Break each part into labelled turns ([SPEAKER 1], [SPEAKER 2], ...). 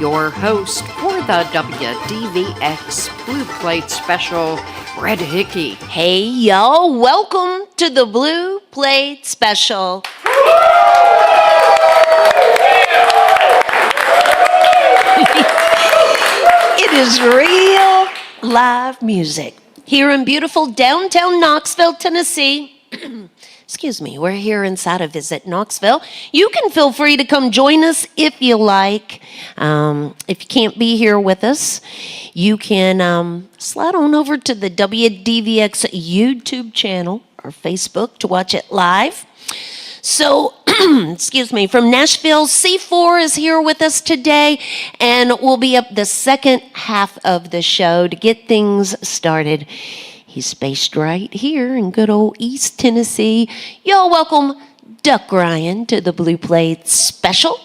[SPEAKER 1] your host for the WDVX Blue Plate Special, Red Hickey.
[SPEAKER 2] Hey, y'all. Welcome to the Blue Plate Special. It is real live music here in beautiful downtown Knoxville, Tennessee. Excuse me, we're here inside of Visit Knoxville. You can feel free to come join us if you like. If you can't be here with us, you can slide on over to the WDVX YouTube channel or Facebook to watch it live. So, excuse me, from Nashville, C4 is here with us today, and we'll be up the second half of the show to get things started. He's based right here in good old East Tennessee. Y'all welcome Duck Ryan to the Blue Plate Special.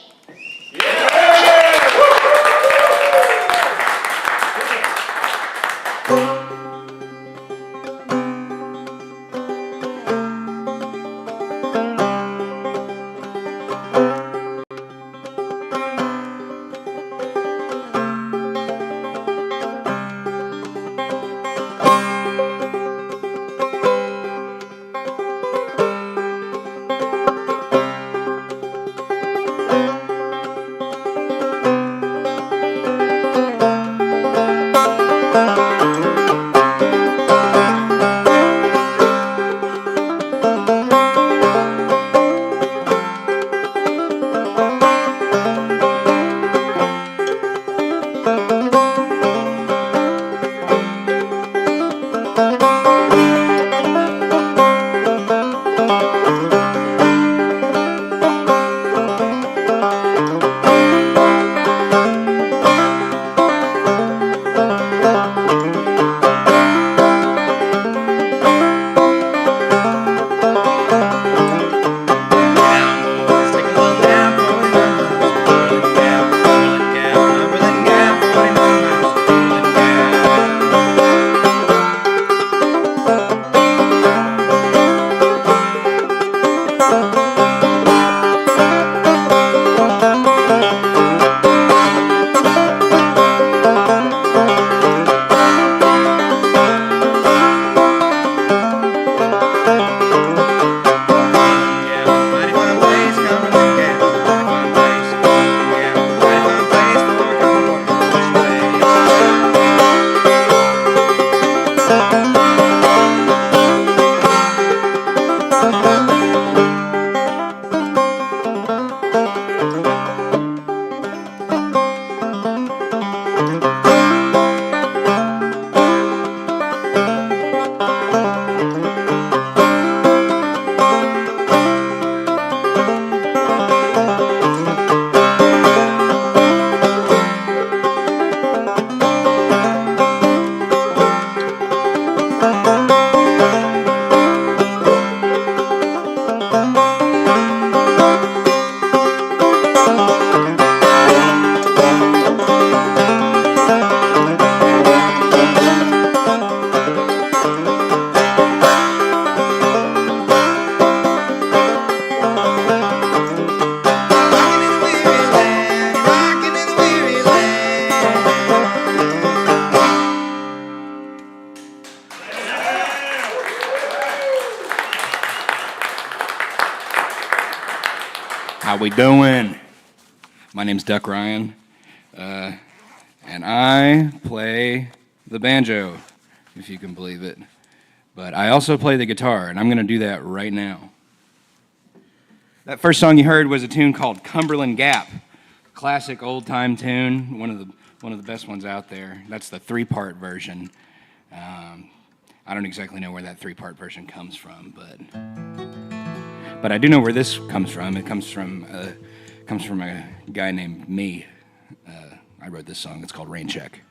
[SPEAKER 3] How we doing? My name's Duck Ryan, and I play the banjo, if you can believe it. But I also play the guitar, and I'm going to do that right now. That first song you heard was a tune called Cumberland Gap, classic old-time tune, one of the best ones out there. That's the three-part version. I don't exactly know where that three-part version comes from, but I do know where this comes from. It comes from a guy named me. I wrote this song. It's called Rain Check.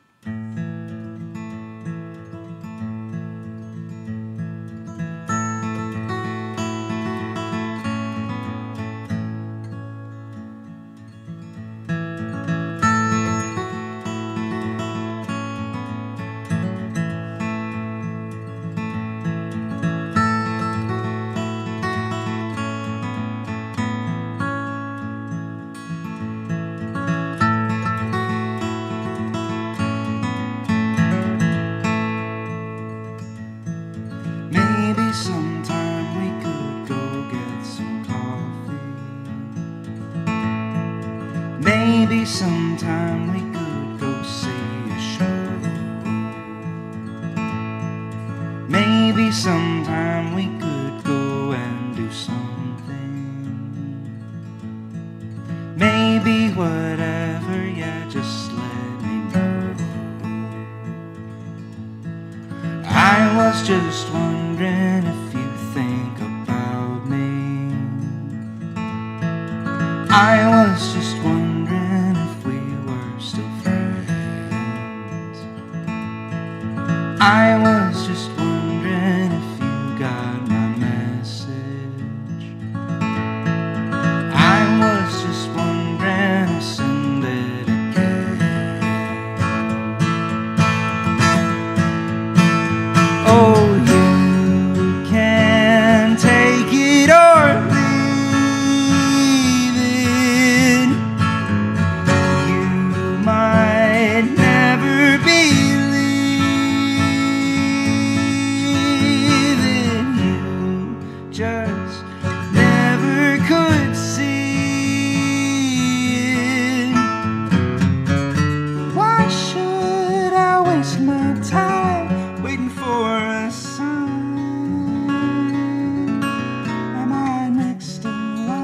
[SPEAKER 3] Maybe sometime we could go see a show. Maybe sometime we could go and do something. Maybe whatever, yeah, just let me know. I was just wondering if you think about me. I was just wondering if we were still friends. I was just wondering if you got my message. I was just wondering, I'll send it again. Oh, you can take it or leave it. You might never believe it. You just never could see it. Why should I waste my time waiting for a sign? Am I next in line?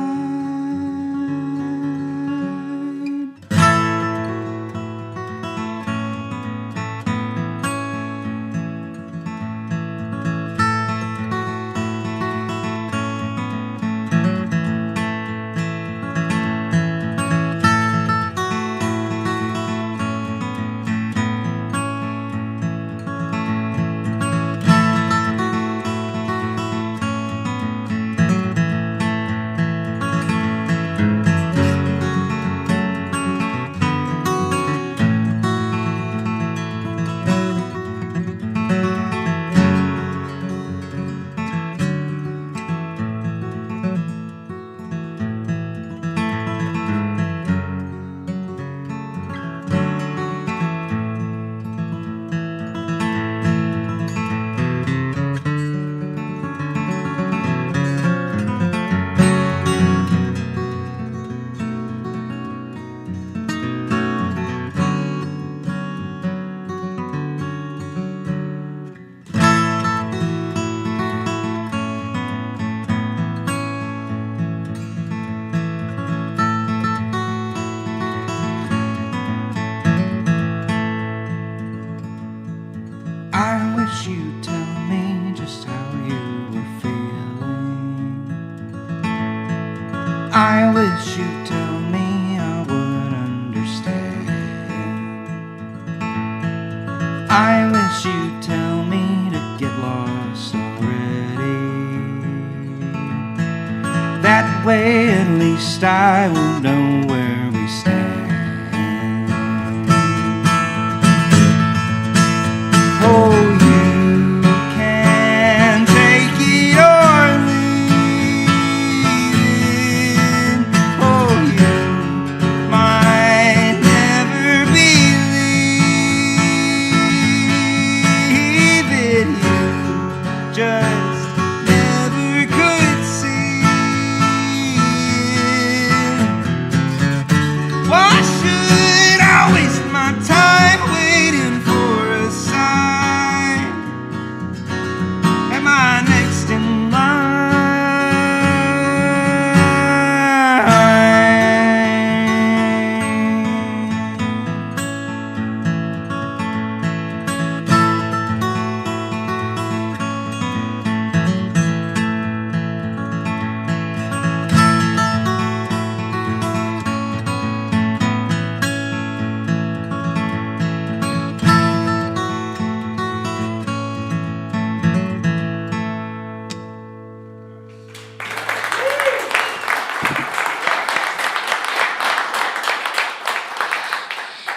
[SPEAKER 3] I wish you'd tell me just how you were feeling. I wish you'd tell me I would understand. I wish you'd tell me to get lost already. That way at least I will know where we stand. Oh, you can take it or leave it. Oh, you might never believe it. You just never could see it. Why should I waste my time waiting for a sign? Am I next in line?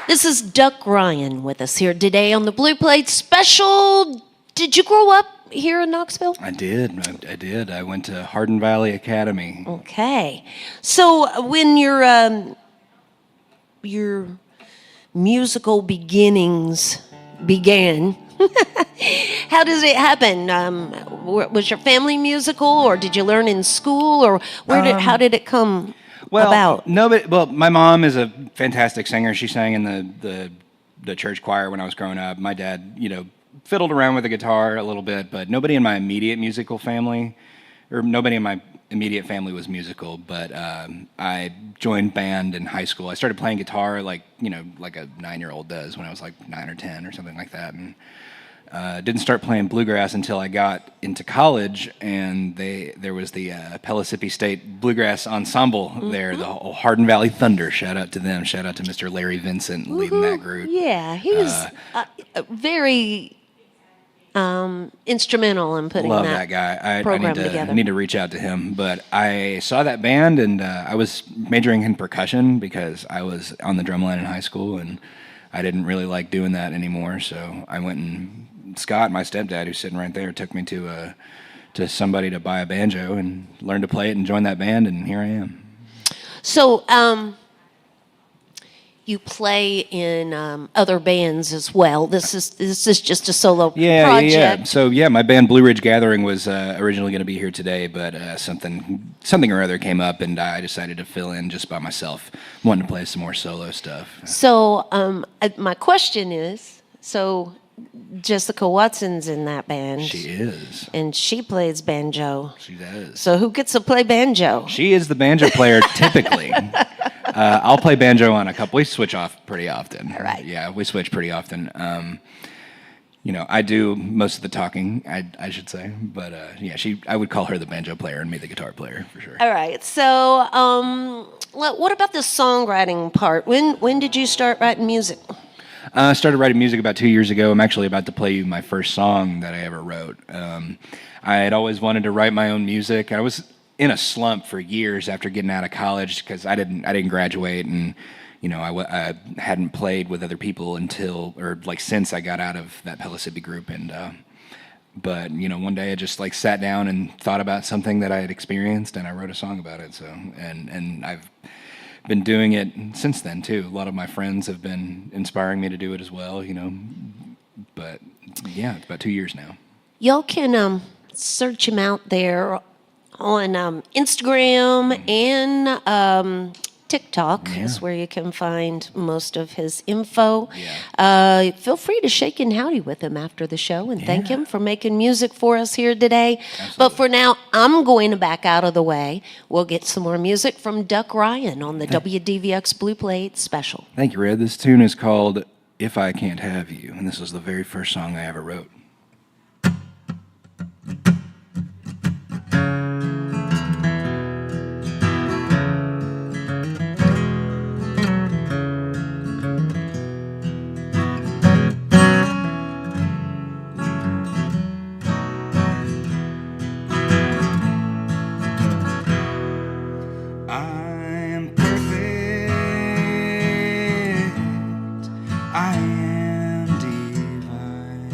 [SPEAKER 2] This is Duck Ryan with us here today on the Blue Plate Special. Did you grow up here in Knoxville?
[SPEAKER 3] I did. I went to Hardin Valley Academy.
[SPEAKER 2] Okay. So when your musical beginnings began, how does it happen? Was your family musical, or did you learn in school, or how did it come?
[SPEAKER 3] Well,
[SPEAKER 2] about?
[SPEAKER 3] nobody. Well, my mom is a fantastic singer. She sang in the church choir when I was growing up. My dad, fiddled around with the guitar a little bit, but nobody in my immediate musical family, or nobody in my immediate family was musical. But I joined band in high school. I started playing guitar like a 9-year-old does when I was like 9 or 10 or something like that, and didn't start playing bluegrass until I got into college, and there was the Pellissippi State Bluegrass Ensemble there, the whole Hardin Valley Thunder. Shout out to them. Shout out to Mr. Larry Vincent leading that group.
[SPEAKER 2] Yeah, he was very instrumental in putting
[SPEAKER 3] Love
[SPEAKER 2] that
[SPEAKER 3] guy. I
[SPEAKER 2] program
[SPEAKER 3] need to
[SPEAKER 2] together.
[SPEAKER 3] need to reach out to him. But I saw that band, and I was majoring in percussion because I was on the drumline in high school, and I didn't really like doing that anymore. So I went and Scott, my stepdad, who's sitting right there, took me to somebody to buy a banjo and learn to play it and join that band, and here I am.
[SPEAKER 2] So, you play in other bands as well. This is just a solo project.
[SPEAKER 3] Yeah. So my band Blue Ridge Gathering was originally going to be here today, but something or other came up, and I decided to fill in just by myself, wanting to play some more solo stuff.
[SPEAKER 2] So, my question is, Jessica Watson's in that band.
[SPEAKER 3] She is.
[SPEAKER 2] And she plays banjo.
[SPEAKER 3] She does.
[SPEAKER 2] So who gets to play banjo?
[SPEAKER 3] She is the banjo player typically. I'll play banjo on a couple. We switch off pretty often.
[SPEAKER 2] All right.
[SPEAKER 3] Yeah, we switch pretty often. I do most of the talking, I should say. But I would call her the banjo player and me the guitar player for sure.
[SPEAKER 2] All right. So what about the songwriting part? When did you start writing music?
[SPEAKER 3] I started writing music about 2 years ago. I'm actually about to play you my first song that I ever wrote. I had always wanted to write my own music. I was in a slump for years after getting out of college because I didn't graduate, and I hadn't played with other people since I got out of that Pellissippi group. And but one day I just sat down and thought about something that I had experienced, and I wrote a song about it. So and I've been doing it since then too. A lot of my friends have been inspiring me to do it as well, But yeah, it's about 2 years now.
[SPEAKER 2] Y'all can search him out there on Instagram and TikTok is where you can find most of his info.
[SPEAKER 3] Yeah.
[SPEAKER 2] Feel free to shake and howdy with him after the show and thank him for making music for us here today.
[SPEAKER 3] Absolutely.
[SPEAKER 2] But for now, I'm going to back out of the way. We'll get some more music from Duck Ryan on the WDVX Blue Plate Special.
[SPEAKER 3] Thank you, Red. This tune is called If I Can't Have You, and this was the very first song I ever wrote. I am divine.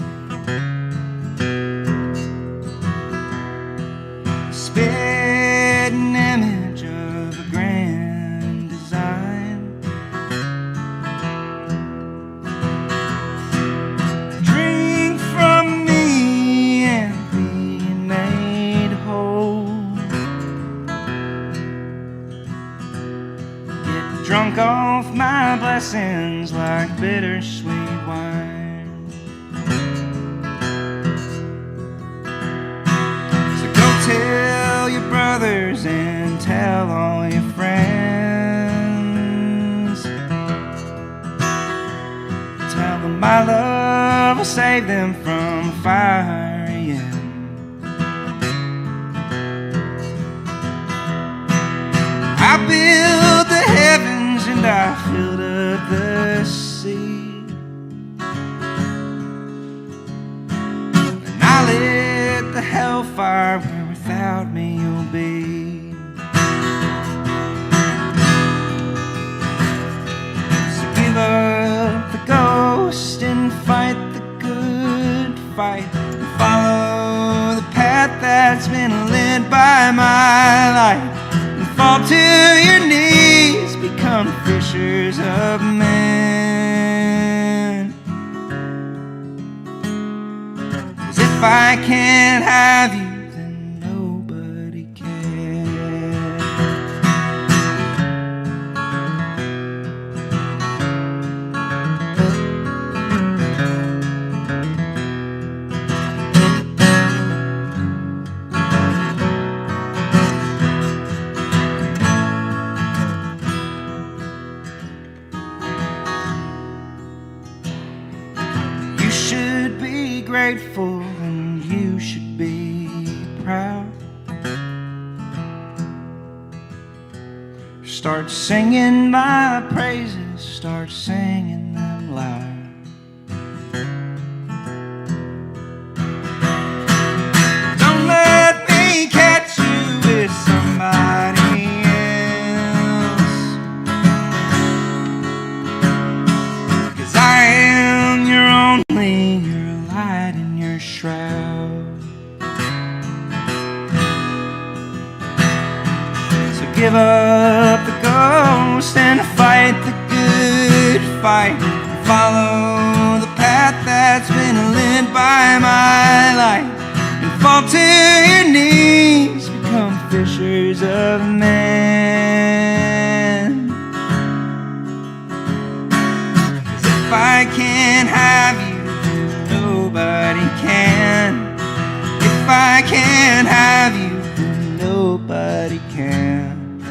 [SPEAKER 3] Spit an image of a grand design. Drink from me and be made whole. Get drunk off my blessings like bittersweet wine. So go tell your brothers and tell all your friends. Tell them my love will save them from fire again. I built the heavens and I filled up the sea. And I lit the hellfire where without me you'll be. So give up the ghost and fight the good fight. And follow the path that's been lit by my light. Fall to your knees, become fishers of men. 'Cause if I can't have you, then nobody can.
[SPEAKER 4] grateful and you should be proud. Start singing my praises, start singing them loud. Don't let me catch you with somebody else, 'cause I am your only, your light in your shroud. So give up the ghost and fight the good fight. Follow the path that's been lit by my light, and fall to your knees, become fishers of men. 'Cause if I can't have you, nobody can. If I can't have you, then nobody can.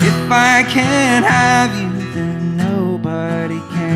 [SPEAKER 4] If I can't have you, then nobody can.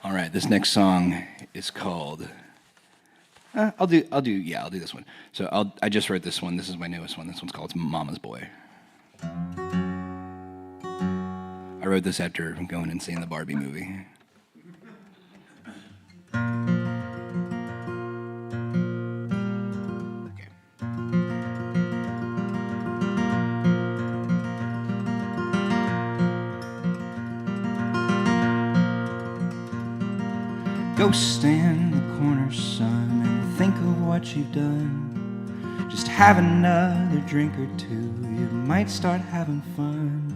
[SPEAKER 3] All right, this next song is called. I'll do this one. So I just wrote this one. This is my newest one. This one's called "Mama's Boy." I wrote this after going and seeing the Barbie movie. Okay.
[SPEAKER 4] Go stand in the corner, son, and think of what you've done. Just have another drink or two, you might start having fun.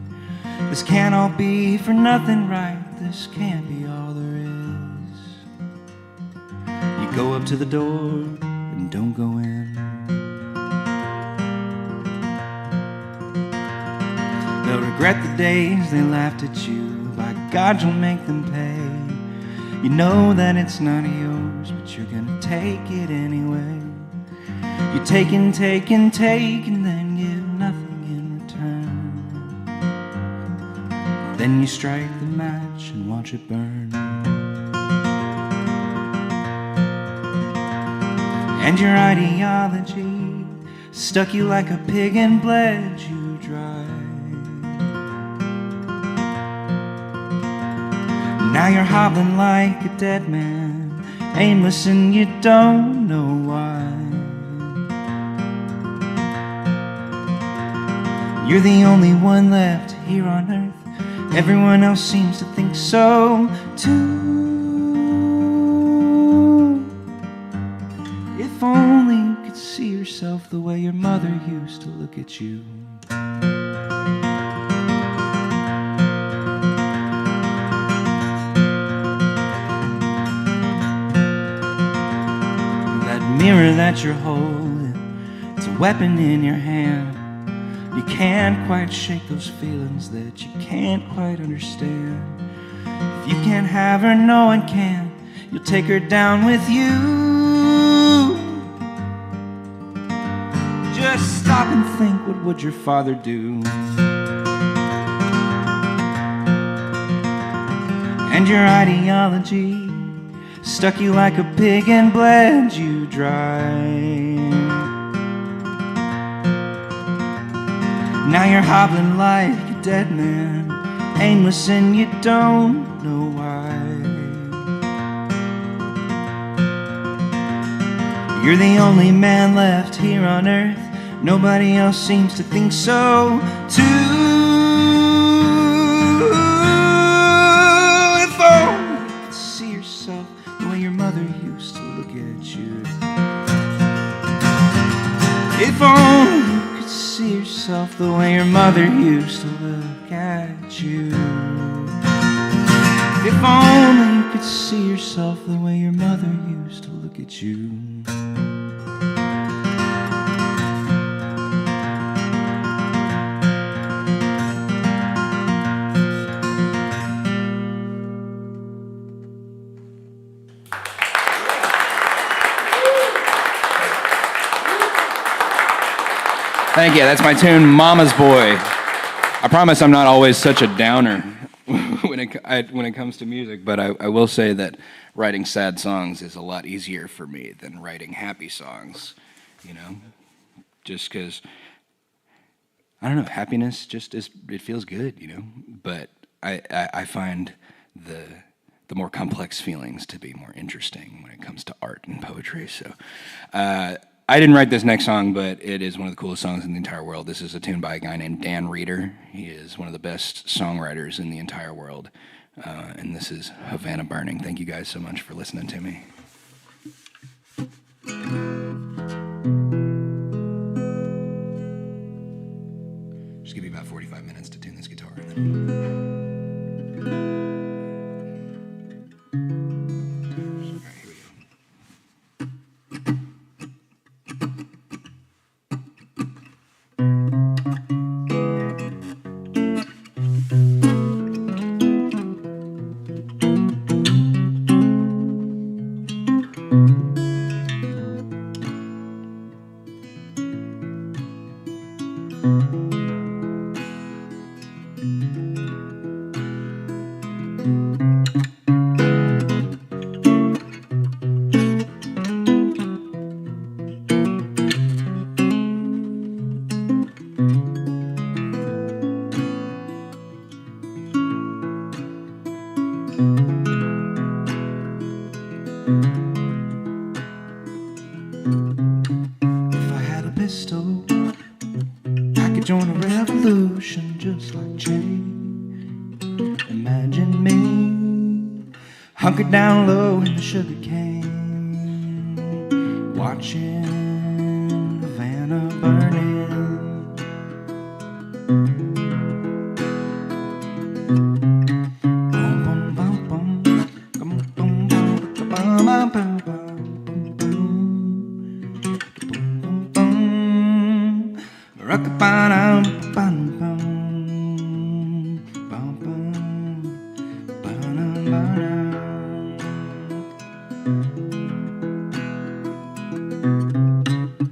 [SPEAKER 4] This can't all be for nothing, right? This can't be all there is. You go up to the door and don't go in. They'll regret the days they laughed at you. By God, you'll make them pay. You know that it's not yours, but you're gonna take it anyway. You take and take and take, and then give nothing in return. Then you strike the match and watch it burn. And your ideology stuck you like a pig and bled you dry. Now you're hobbling like a dead man, aimless and you don't know why. You're the only one left here on earth, everyone else seems to think so too. If only you could see yourself the way your mother used to look at you. Mirror that you're holding, it's a weapon in your hand. You can't quite shake those feelings that you can't quite understand. If you can't have her, no one can. You'll take her down with you. Just stop and think, what would your father do? And your ideology stuck you like a pig and bled you dry. Now you're hobbling like a dead man, aimless and you don't know why. You're the only man left here on earth, nobody else seems to think so too. If only you could see yourself the way your mother used to look at you. If only you could see yourself the way your mother used to look at you. If only you could see yourself the way your mother used to look at you.
[SPEAKER 3] Thank you. That's my tune, Mama's Boy. I promise I'm not always such a downer when it comes to music, but I will say that writing sad songs is a lot easier for me than writing happy songs, you know? Just because, I don't know, happiness just it feels good, you know? But I find the more complex feelings to be more interesting when it comes to art and poetry. So I didn't write this next song, but it is one of the coolest songs in the entire world. This is a tune by a guy named Dan Reeder. He is one of the best songwriters in the entire world. And this is Havana Burning. Thank you guys so much for listening to me. Just give me about 45 minutes to tune this guitar. And then... Join a revolution just like Jay. Imagine me hunkered down low in the sugar cane, watching Havana burning. Bum, bum, bum, bum. Bum, bum, bum, bum, bum, bum, bum.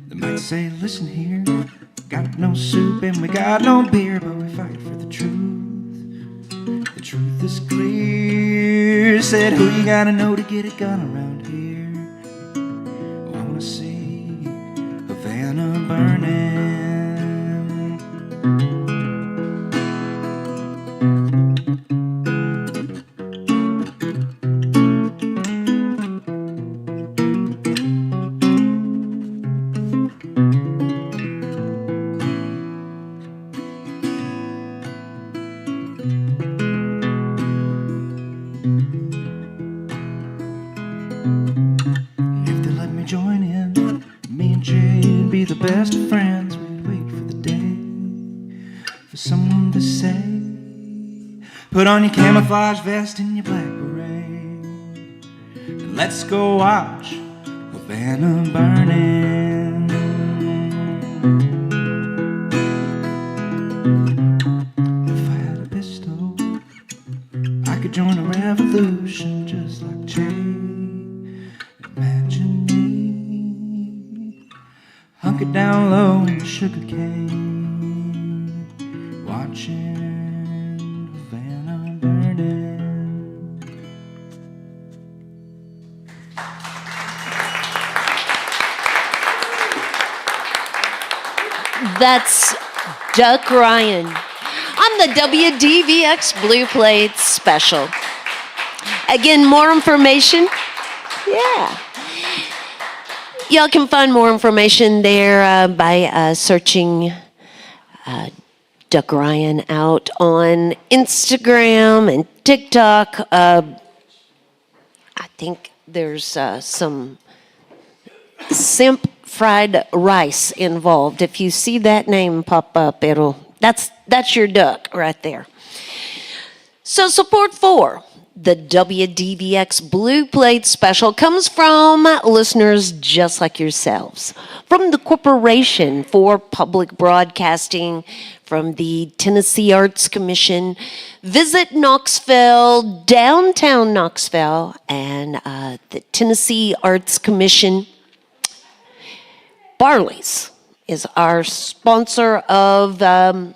[SPEAKER 3] They might say, listen here, got no soup and we got no beer, but we fight for the truth. The truth is clear. Said, who you gotta know to get a gun around here? Oh, I wanna see Havana burning. If they let me join in, me and Jay'd be the best of friends. We'd wait for the day for someone to say, put on your camouflage vest and your black beret, and let's go watch Havana burning. If I had a pistol, I could join a revolution just like Jay. Imagine me hunkered down low in the sugar cane, watching Havana burning.
[SPEAKER 2] That's Duck Ryan on the WDVX Blue Plate Special. Again, more information. Yeah. Y'all can find more information there by searching Duck Ryan out on Instagram and TikTok. I think there's some simp fried rice involved. If you see that name pop up, that's your duck right there. So support for the WDVX Blue Plate Special comes from listeners just like yourselves, from the Corporation for Public Broadcasting, from the Tennessee Arts Commission. Visit Knoxville, downtown Knoxville, and the Tennessee Arts Commission. Barley's is our sponsor of the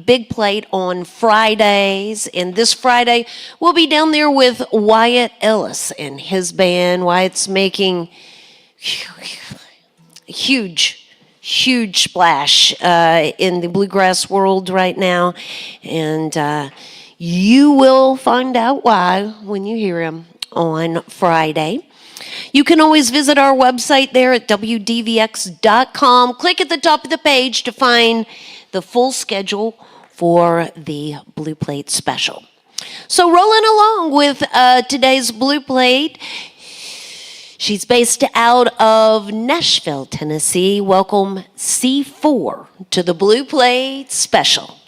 [SPEAKER 2] Big Plate on Fridays. And this Friday, we'll be down there with Wyatt Ellis and his band. Wyatt's making huge splash in the bluegrass world right now. And you will find out why when you hear him on Friday. You can always visit our website there at WDVX.com. Click at the top of the page to find the full schedule for the Blue Plate special. So rolling along with today's Blue Plate, she's based out of Nashville, Tennessee. Welcome C4 to the Blue Plate special.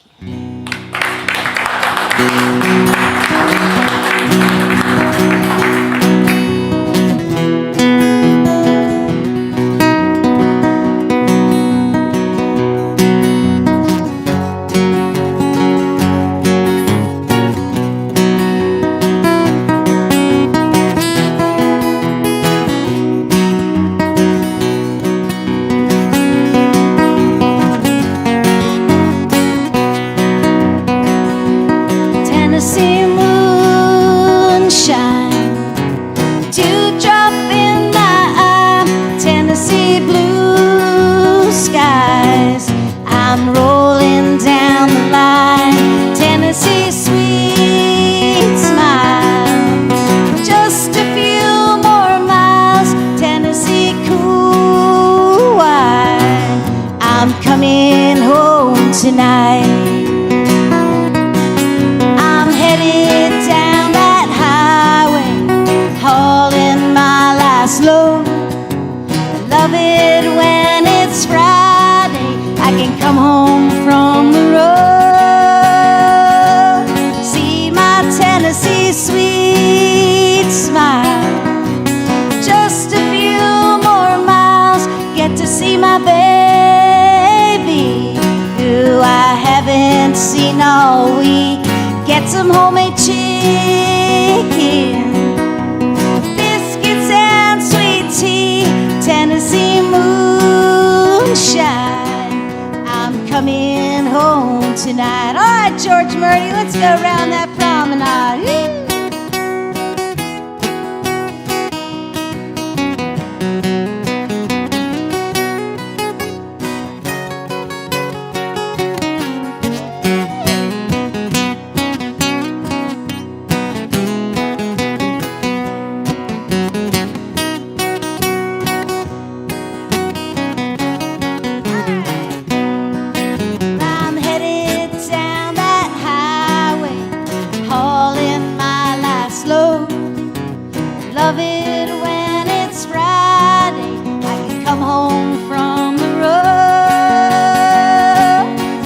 [SPEAKER 5] Tennessee moonshine, dewdrop in my eye, Tennessee blue skies. I'm rolling down the line, Tennessee sweet smile. Just a few more miles, Tennessee cool wine. I'm coming home tonight. Headed down that highway, hauling my last load. I love it when it's Friday, I can come home from the road. See my Tennessee sweet smile. Just a few more miles, get to see my baby, who I haven't seen all week. Get some homemade chicken, biscuits and sweet tea, Tennessee moonshine. I'm coming home tonight. All right, George Murray, let's go around that promenade. Woo! Love it when it's Friday, I can come home from the road.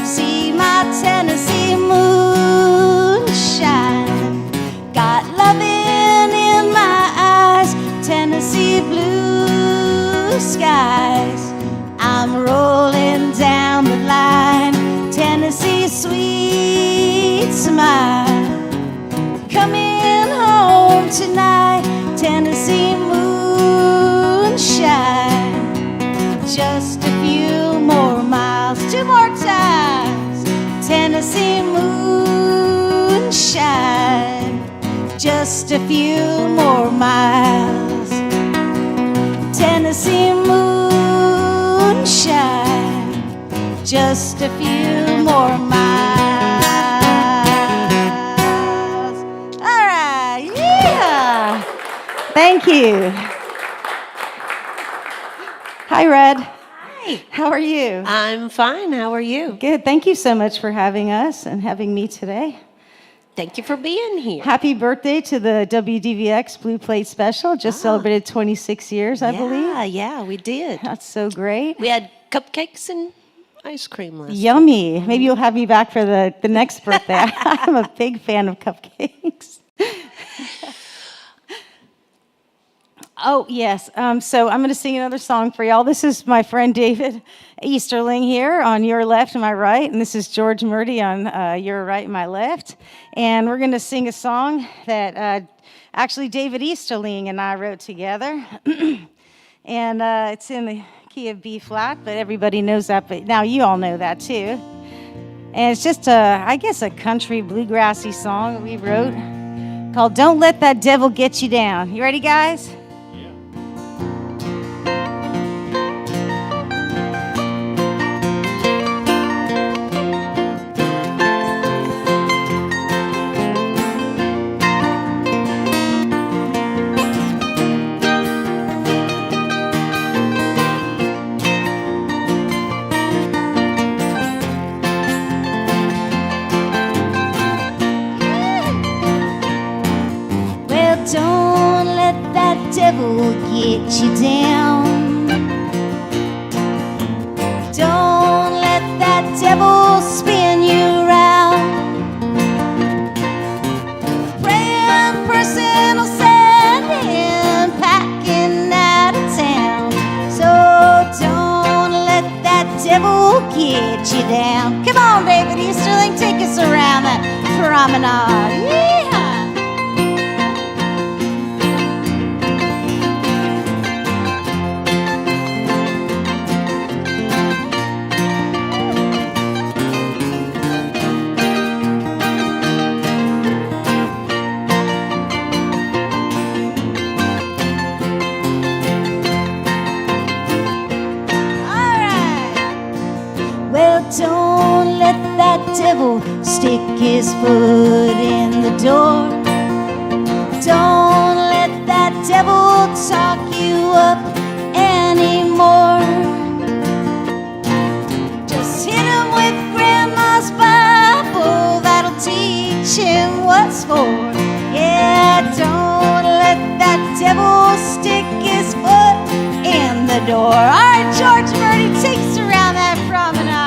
[SPEAKER 5] See my Tennessee moonshine, got loving in my eyes, Tennessee blue skies. I'm rolling down the line, Tennessee sweet smile. Coming home tonight, Tennessee moonshine. Just a few more miles, two more times. Tennessee moonshine. Just a few more miles. Tennessee moonshine. Just a few more miles. All right, yeah. Thank you. Hi, Red.
[SPEAKER 2] Hi.
[SPEAKER 5] How are you?
[SPEAKER 2] I'm fine. How are you?
[SPEAKER 5] Good. Thank you so much for having us and having me today.
[SPEAKER 2] Thank you for being here.
[SPEAKER 5] Happy birthday to the WDVX Blue Plate Special. Just celebrated 26 years, I believe.
[SPEAKER 2] Yeah, we did.
[SPEAKER 5] That's so great.
[SPEAKER 2] We had cupcakes and ice cream last
[SPEAKER 5] Yummy. Maybe you'll have me back for the next birthday. I'm a big fan of cupcakes. Oh, yes. So I'm going to sing another song for y'all. This is my friend David Easterling here on your left and my right. And this is George Murdy on your right and my left. And we're going to sing a song that actually David Easterling and I wrote together. And it's in the key of B flat, but everybody knows that. But now you all know that too. And it's just I guess a country bluegrassy song we wrote called "Don't Let That Devil Get You Down." You ready, guys?
[SPEAKER 6] Don't let that devil get you down. Don't let that devil spin you around. Praying person will send him packing out of town. So don't let that devil get you down. Come on, David Easterling, take us around that promenade. Yeehaw! Don't let that devil stick his foot in the door. Don't let that devil talk you up anymore. Just hit him with Grandma's Bible, that'll teach him what's for. Yeah, don't let that devil stick his foot in the door. All right, George Murdy takes around that promenade.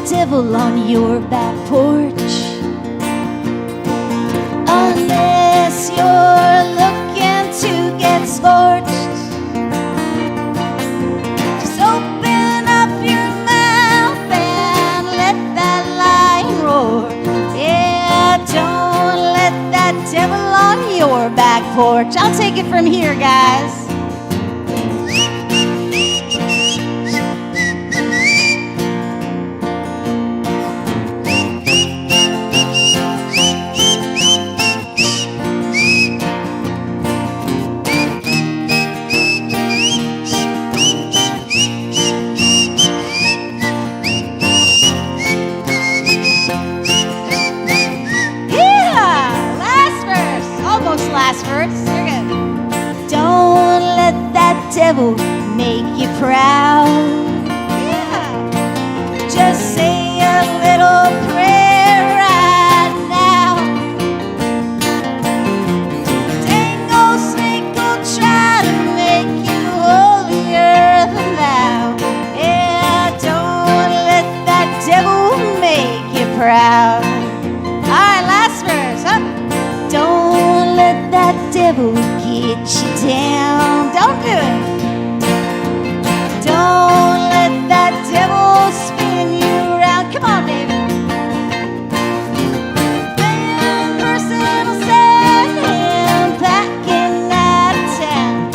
[SPEAKER 6] Devil on your back porch, unless you're looking to get scorched. Just open up your mouth and let that lion roar. Yeah, don't let that devil on your back porch. I'll take it from here, guys. Don't let that devil make you proud. Yeah. Just say a little prayer right now. Dang old snake will try to make you holier than thou. Yeah, don't let that devil make you proud. All right, last verse. Up. Don't let that devil get you down. Don't do it. Don't let that devil spin you around. Come on, David. Then person will send him packing out of town.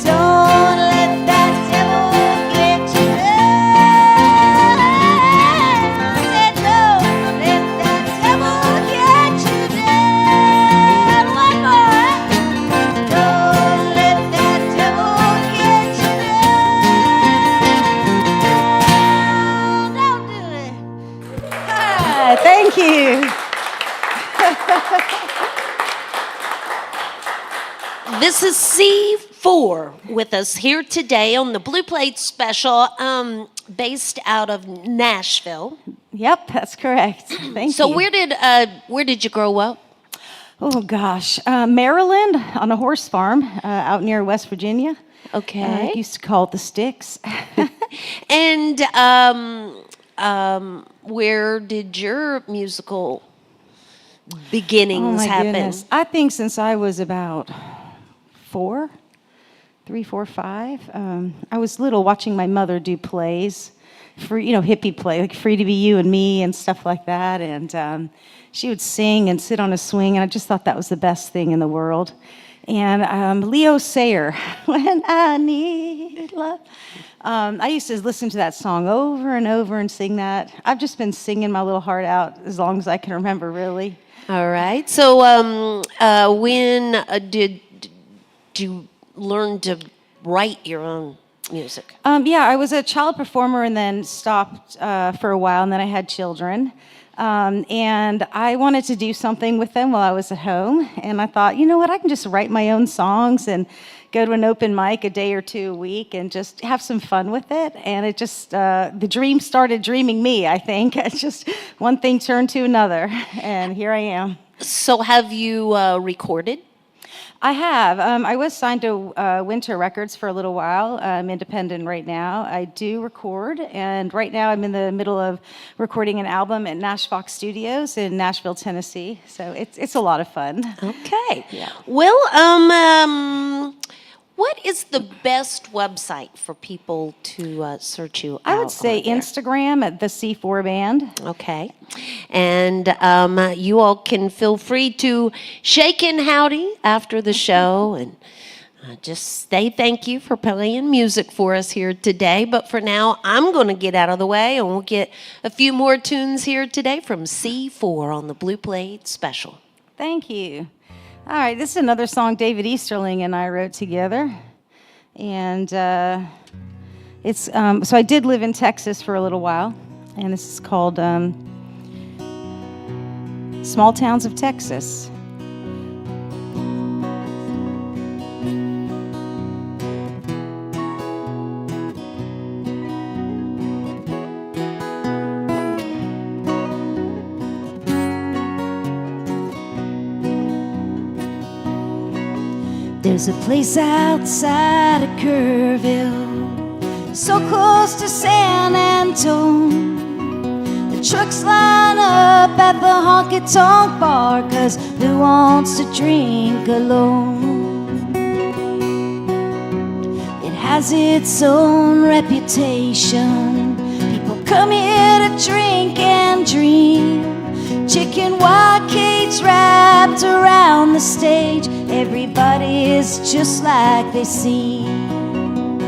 [SPEAKER 6] Don't let that devil get you down. I said don't let that devil get you down. One more. Don't let that devil get you down. Don't do it.
[SPEAKER 5] All right, thank you.
[SPEAKER 2] This is C4 with us here today on the Blue Plate Special, based out of Nashville.
[SPEAKER 5] Yep, that's correct. Thank
[SPEAKER 2] So
[SPEAKER 5] you.
[SPEAKER 2] where did you grow up?
[SPEAKER 5] Oh gosh, Maryland on a horse farm out near West Virginia.
[SPEAKER 2] Okay.
[SPEAKER 5] Used to call it the Sticks.
[SPEAKER 2] And where did your musical beginnings happen?
[SPEAKER 5] Goodness. I think since I was about 3, 4, 5, I was little watching my mother do plays, for hippie play, like Free to Be You and Me and stuff like that. And she would sing and sit on a swing, and I just thought that was the best thing in the world. And Leo Sayer, When I Need Love. I used to listen to that song over and over and sing that. I've just been singing my little heart out as long as I can remember, really.
[SPEAKER 2] All right. So when did you learn to write your own music?
[SPEAKER 5] Yeah, I was a child performer and then stopped for a while, and then I had children. And I wanted to do something with them while I was at home. And I thought, you know what, I can just write my own songs and go to an open mic a day or two a week and just have some fun with it. And it just, the dream started dreaming me, I think. It's just one thing turned to another. And here I am.
[SPEAKER 2] So have you recorded?
[SPEAKER 5] I have. I was signed to Winter Records for a little while. I'm independent right now. I do record, and right now I'm in the middle of recording an album at Nash Fox Studios in Nashville, Tennessee. So it's a lot of fun.
[SPEAKER 2] Okay.
[SPEAKER 5] Yeah.
[SPEAKER 2] Well, what is the best website for people to search you out?
[SPEAKER 5] I would say
[SPEAKER 2] on there?
[SPEAKER 5] Instagram at the C4 Band.
[SPEAKER 2] Okay. And you all can feel free to shake and howdy after the show and just say thank you for playing music for us here today. But for now, I'm going to get out of the way and we'll get a few more tunes here today from C4 on the Blue Plate Special.
[SPEAKER 5] Thank you. All right, this is another song David Easterling and I wrote together. And it's so I did live in Texas for a little while, and this is called Small Towns of Texas. There's a place outside of Kerrville, so close to San Antone. The trucks line up at the honky-tonk bar, 'cause who wants to drink alone? It has its own reputation. People come here to drink and dream. Chicken wire cage wrapped around the stage. Everybody is just like they seem.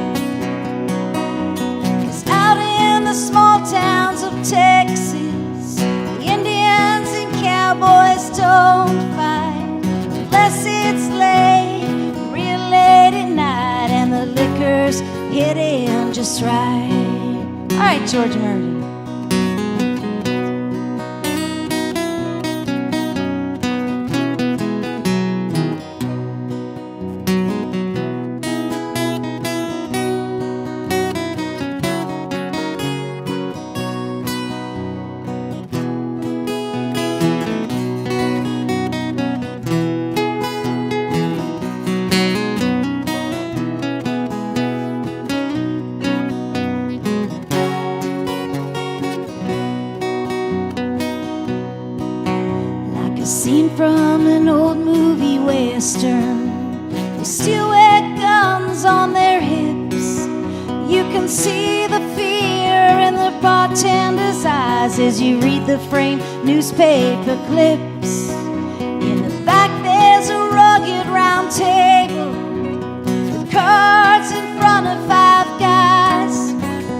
[SPEAKER 5] 'Cause out in the small towns of Texas, the Indians and cowboys don't fight unless it's late, real late at night, and the liquor's hitting just right. All right, George Murray. Scene from an old movie western. They still wear guns on their hips. You can see the fear in the bartender's eyes as you read the framed newspaper clips. In the back there's a rugged round table with cards in front of 5 guys.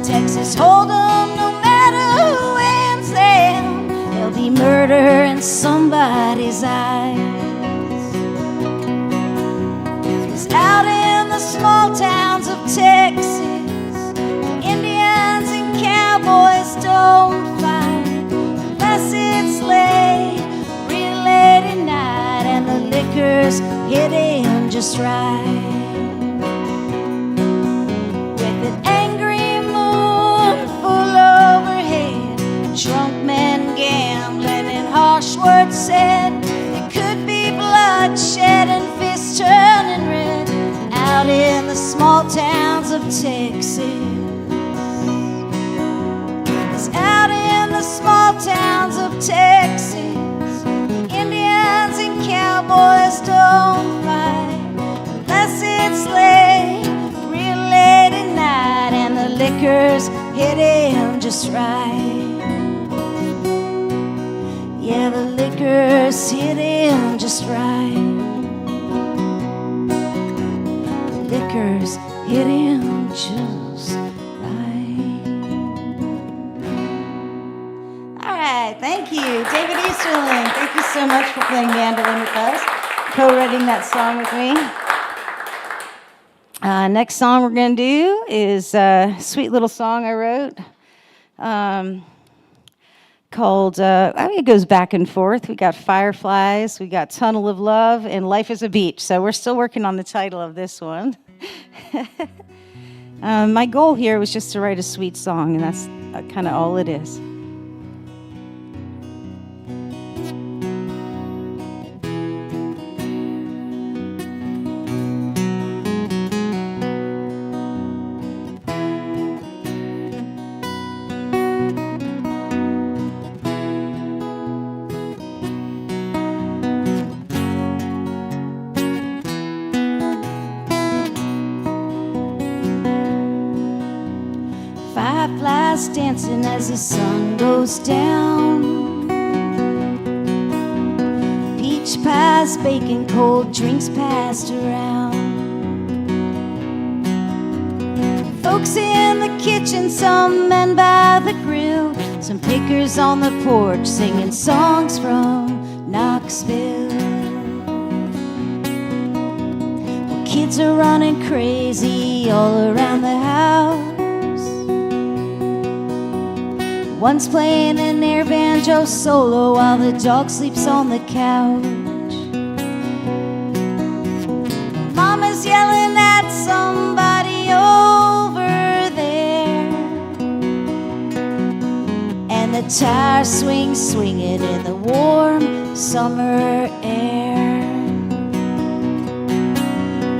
[SPEAKER 5] Texas Hold'em, no matter who wins them, there'll be murder in somebody's eyes. 'Cause out in the small towns of Texas, Indians and cowboys don't fight unless it's late, real late at night, and the liquor's hitting just right. With an angry moon full overhead, drunk men gambling and harsh words said. There could be bloodshed and fists turning red out in the small towns of Texas.
[SPEAKER 6] out in the small towns of Texas, Indians and cowboys don't fight unless it's late, real late at night, and the liquor's hitting just right. Yeah, the liquor's hitting just right. The liquor's hitting just right. All right, thank you, David Easterling. Thank you so much for playing mandolin with us, co-writing that song with me. Next song we're going to do is a sweet little song I wrote. Called, I mean, it goes back and forth. We got Fireflies, we got Tunnel of Love, and Life is a Beach. So we're still working on the title of this one. My goal here was just to write a sweet song, and that's kind of all it is. Fireflies dancing as the sun goes down. Peach pies baking, cold drinks passed around. Folks in the kitchen, some men by the grill, some pickers on the porch singing songs from Knoxville. Well, kids are running crazy all around the house. One's playing an air banjo solo while the dog sleeps on the couch. Mama's yelling at somebody over there, and the tire swings swinging in the warm summer air.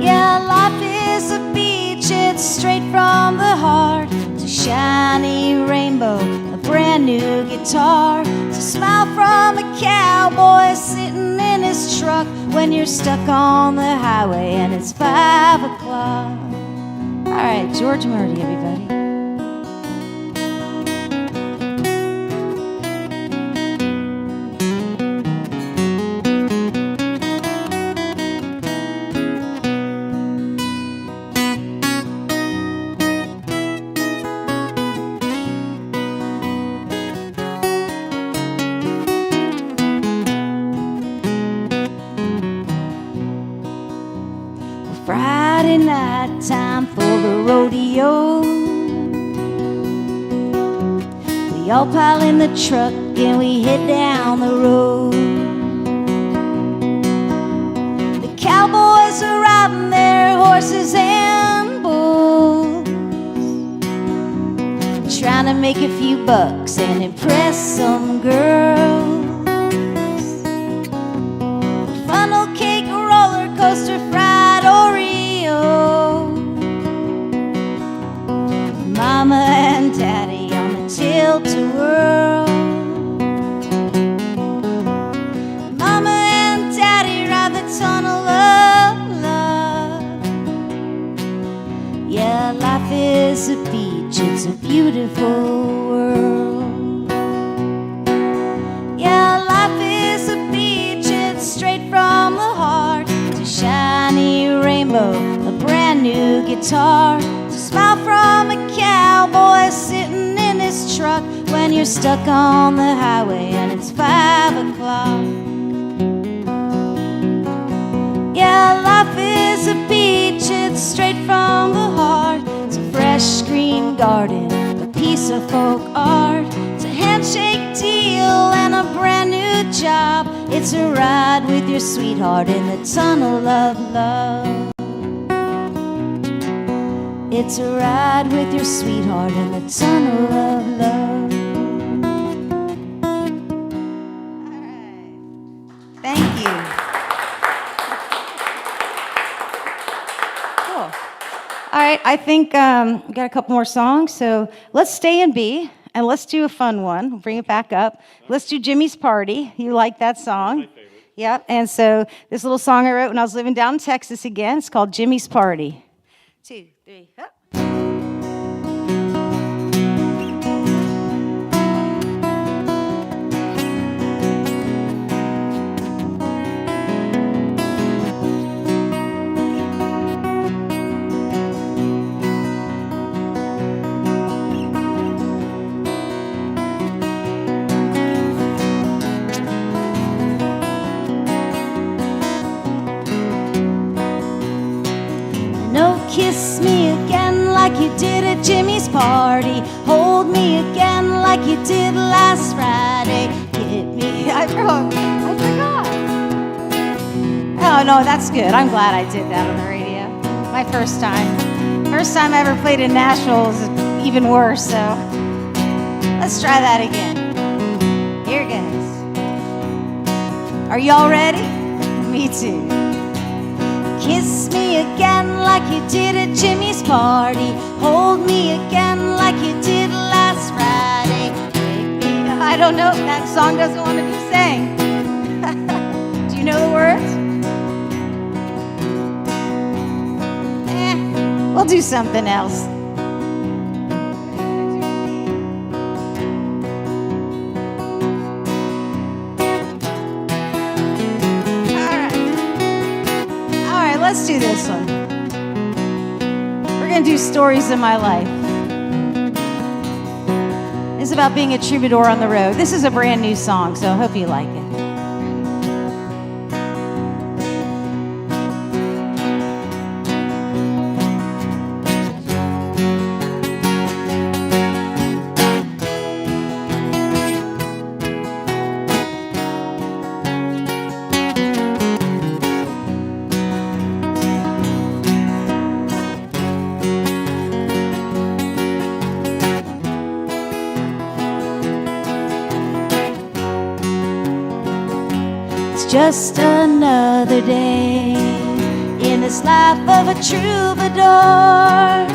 [SPEAKER 6] Yeah, life is a beach, it's straight from the heart. It's a shiny rainbow, brand new guitar. It's a smile from a cowboy sitting in his truck when you're stuck on the highway and it's 5 o'clock. All right, George Murdy, everybody. Friday night, time for the rodeo. We all pile in the truck and we head down the road. The cowboys are riding their horses and bulls, trying to make a few bucks and impress some girls. Funnel cake, roller coaster, fried Oreo. Mama and Daddy on the tilt-a-whirl. Mama and Daddy ride the tunnel of love. Yeah, life is a beach, it's a beautiful world. Yeah, life is a beach, it's straight from the heart. It's a shiny rainbow, a brand new guitar. It's a smile from a cowboy sitting in his truck when you're stuck on the highway and it's 5 o'clock. Yeah, life is a beach, it's straight from the heart. It's a fresh green garden, a piece of folk art. It's a handshake deal and a brand new job. It's a ride with your sweetheart in the tunnel of love. It's a ride with your sweetheart in the tunnel of love. All right. Thank you. Cool. All right, I think we got a couple more songs, so let's stay in B.
[SPEAKER 5] And let's do a fun one. Bring it back up. Let's do Jimmy's Party. You like that song? Yep. And so this little song I wrote when I was living down in Texas again. It's called Jimmy's Party. 2, 3, up.
[SPEAKER 6] Kiss me again like you did at Jimmy's party. Hold me again like you did last Friday. Hit me.
[SPEAKER 5] I forgot. Oh, no, that's good. I'm glad I did that on the radio. My first time. First time I ever played in Nashville is even worse, so let's try that again. Here goes. Are y'all ready? Me too.
[SPEAKER 6] Kiss me again like you did at Jimmy's party. Hold me again like you did last Friday.
[SPEAKER 5] Take me. I don't know. That song doesn't want to be sang. Do you know the words? We'll do something else. Let's do this one. We're going to do Stories of My Life. It's about being a troubadour on the road. This is a brand new song, so I hope you like it.
[SPEAKER 6] Just another day in this life of a troubadour,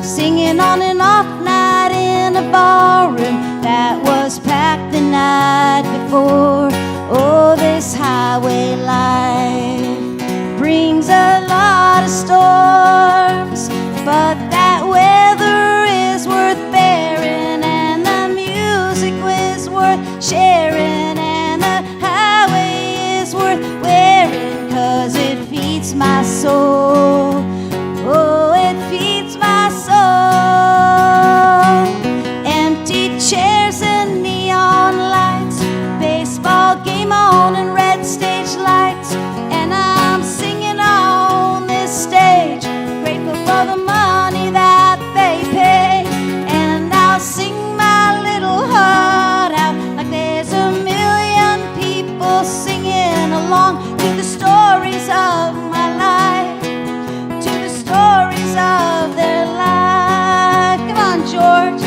[SPEAKER 6] singing on and off night in a ballroom that was packed the night before. Oh, this highway life brings a lot of storms, but that weather is worth bearing, and the music is worth sharing, and the highway worth wearing, 'cause it feeds my soul. Oh, it feeds my soul. Empty chairs and neon lights, baseball game on and red stage lights, and I'm singing on this stage, grateful for the money that they pay, and I'll sing my little heart out like there's a million people singing along to the stories of my life, to the stories of their life. Come on, George.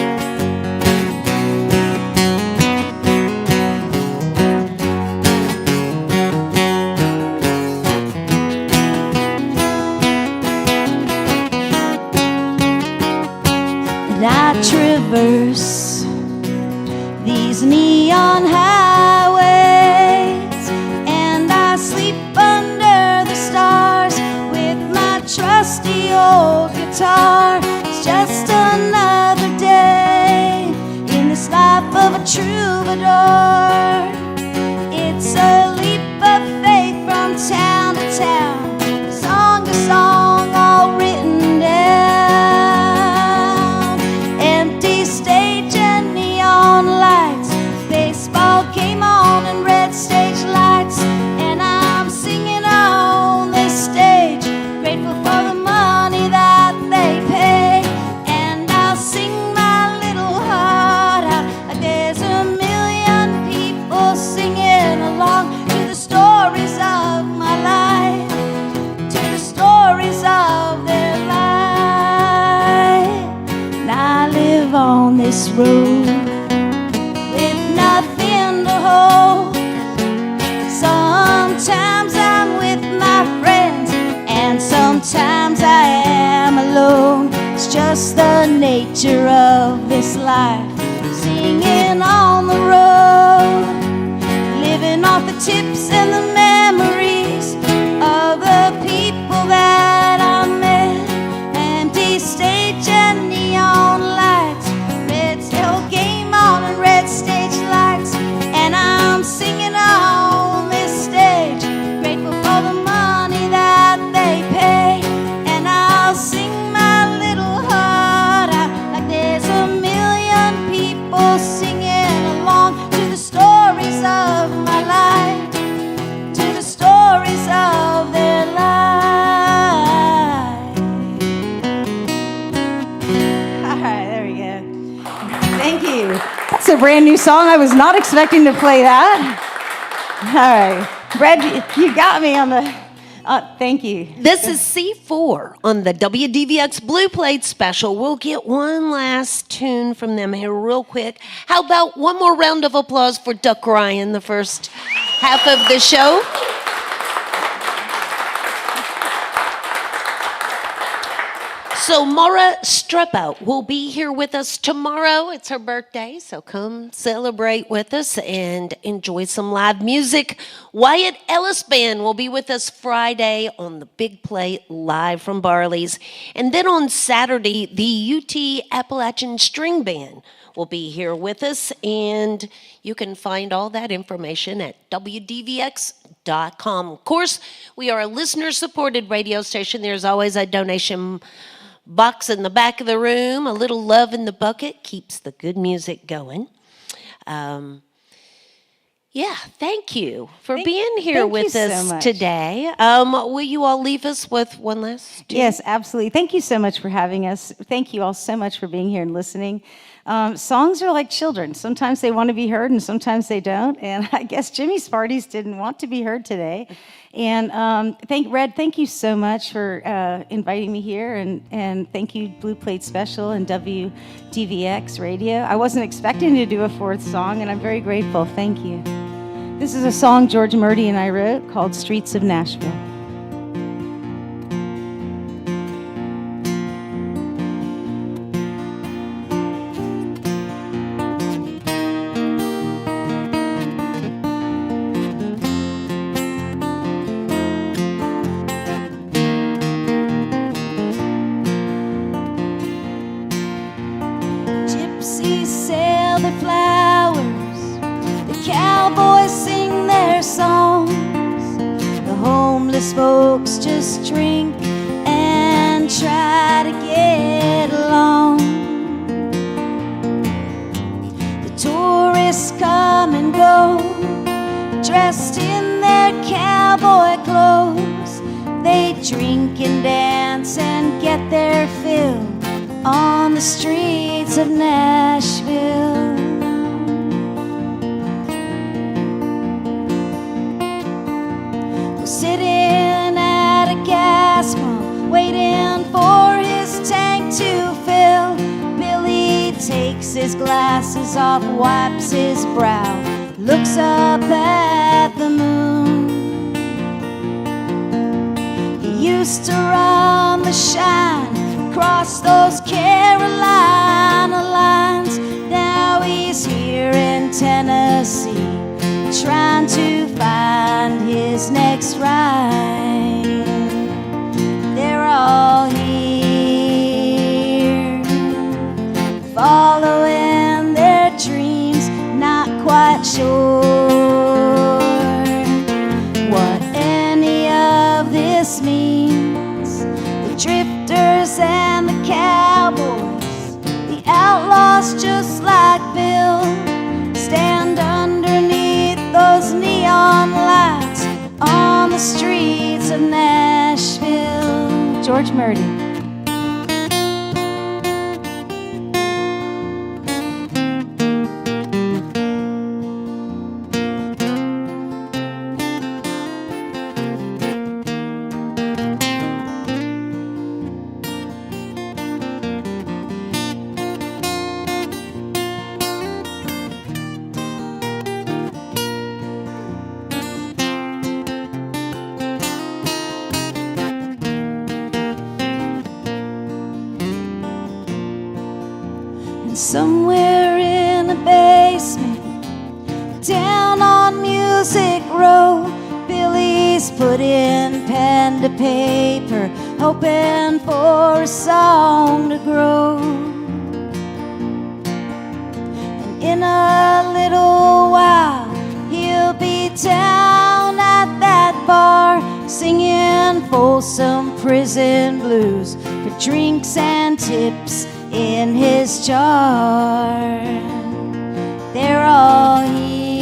[SPEAKER 6] And I traverse these neon highways, and I sleep under the stars with my trusty old guitar. It's just another day in this life of a troubadour. It's a leap of faith from town to town, song to song, all written down. Empty stage and neon lights, baseball game on and red stage lights, and I'm singing on this stage, grateful for the money that they pay, and I'll sing my little heart out like there's a million people singing along to the stories of my life, to the stories of their life. And I live on this road with nothing to hold. Sometimes I'm with my friends, and sometimes I am alone. It's just the nature of this life. singing on the road, living off the tips and the memories of the people that I met. Empty stage and neon lights, red tail game on and red stage lights, and I'm singing on this stage, grateful for the money that they pay. And I'll sing my little heart out like there's a million people singing along to the stories of my life, to the stories of their life. All right, there we go. Thank you. That's a brand new song. I was not expecting to play that. All right. Brad, you got me on the... thank you.
[SPEAKER 2] This is C4 on the WDVX Blue Plate Special. We'll get one last tune from them here real quick. How about one more round of applause for Duck Ryan, the first half of the show? So Mara Strepout will be here with us tomorrow. It's her birthday, so come celebrate with us and enjoy some live music. Wyatt Ellis Band will be with us Friday on the Big Plate live from Barley's. And then on Saturday, the UT Appalachian String Band will be here with us. And you can find all that information at WDVX.com. Of course, we are a listener-supported radio station. There's always a donation box in the back of the room. A little love in the bucket keeps the good music going. Yeah, thank you for being here with us today. Will you all leave us with one last tune?
[SPEAKER 5] Yes, absolutely. Thank you so much for having us. Thank you all so much for being here and listening. Songs are like children. Sometimes they want to be heard and sometimes they don't. And I guess Jimmy Sparties didn't want to be heard today. And thank you so much for inviting me here. And thank you, Blue Plate Special and WDVX Radio. I wasn't expecting to do a fourth song, and I'm very grateful. Thank you. This is a song George Murdy and I wrote called Streets of Nashville.
[SPEAKER 6] Gypsies sell their flowers, the cowboys sing their songs, the homeless folks just drink and try to get along. The tourists come and go, dressed in their cowboy clothes. They drink and dance and get their fill on the streets of Nashville. Well, sitting at a gas pump, waiting for his tank to fill, Billy takes his glasses off, wipes his brow, looks up at the moon. He used to run the shine across those Carolina lines. Now he's here in Tennessee, trying to find his next ride. They're all here, following their dreams, not quite sure what any of this means. The drifters and the cowboys, the outlaws just like Bill, stand underneath those neon lights on the streets of Nashville.
[SPEAKER 5] George Murdy.
[SPEAKER 6] Somewhere in a he's putting pen to paper, hoping for a song to grow. And in a little while, he'll be down at that bar, singing Folsom Prison Blues for drinks and tips in his jar. They're all here,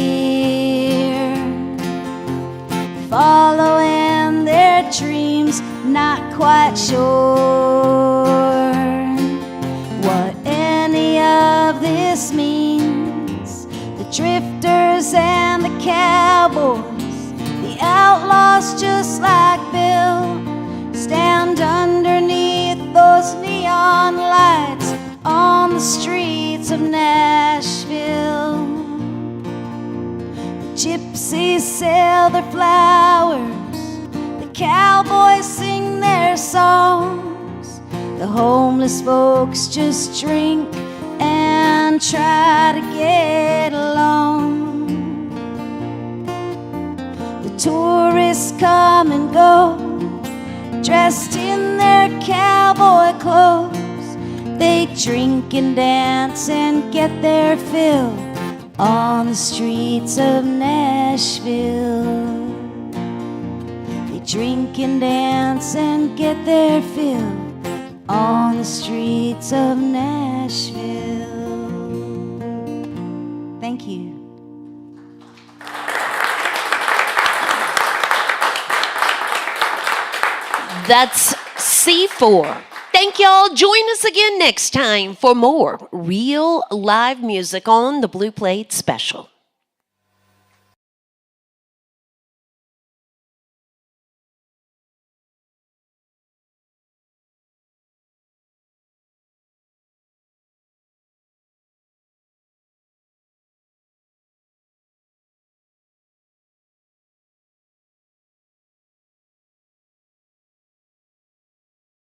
[SPEAKER 6] following their dreams, not quite sure what any of this means. The drifters and the cowboys, the outlaws just like Bill, stand underneath those neon lights on the streets of Nashville. The gypsies sell their flowers, the cowboys sing their songs, the homeless folks just drink and try to get along. The tourists come and go, dressed in their cowboy clothes. They drink and dance and get their fill on the streets of Nashville. They drink and dance and get their fill on the streets of Nashville. Thank you.
[SPEAKER 2] That's C4. Thank y'all. Join us again next time for more real live music on the Blue Plate Special.